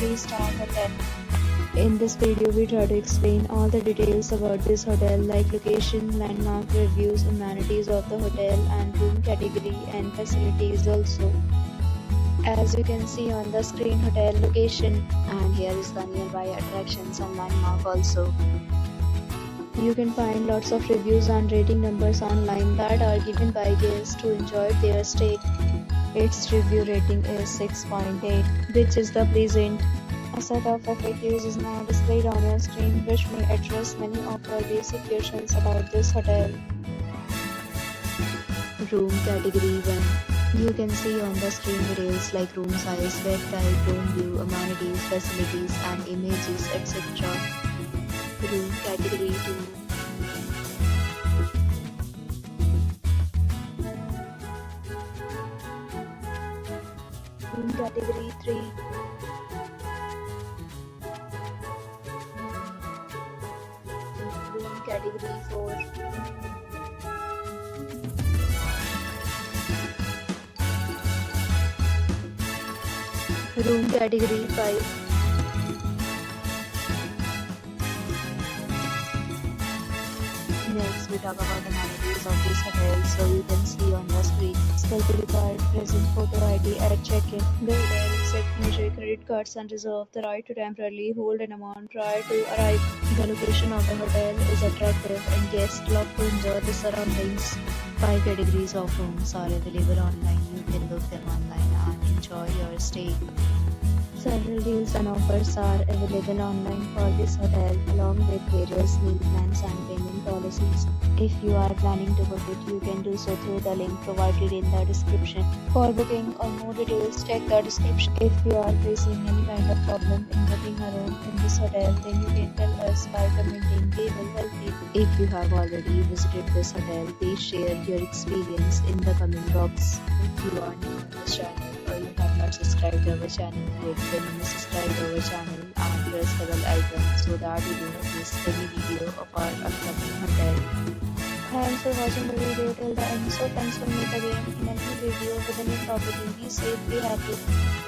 3-star hotel. In this video, we try to explain all the details about this hotel like location, landmark, reviews, amenities of the hotel and room category and facilities also. As you can see on the screen, hotel location, and here is the nearby attractions and landmark also. You can find lots of reviews and rating numbers online that are given by guests to enjoy their stay. Its review rating is 6.8, which is the pleasant. A set of FAQs is now displayed on your screen, which may address many of your basic questions about this hotel. Room category 1. You can see on the screen details like room size, bed type, room view, amenities, facilities and images, etc. Room category 2. Room category 3. Room category 4. Room category 5. Next, we talk about amenities of this hotel. So you can see on the screen, selfie required, present photo ID at check-in. The hotel accepts major credit cards and reserve the right to temporarily hold an amount prior to arrival. The location of the hotel is attractive and guests love to enjoy the surroundings. 5 categories of rooms are available online. You can book them online and enjoy your stay. Several deals and offers are available online for this hotel, along with various meal plans and payment policies. If you are planning to book it, you can do so through the link provided in the description. For booking or more details, check the description. If you are facing any kind of problem in booking a room in this hotel, then you can tell us by commenting. We will help you. If you have already visited this hotel, please share your experience in the comment box. If you are new on this channel, or you have not subscribed to our channel yet, then you must subscribe to our channel and press the bell icon so that you do not miss any video of our upcoming hotel. Thanks for watching the video till the end. So thanks for meet again in a new video with a new property. Be safe, be happy.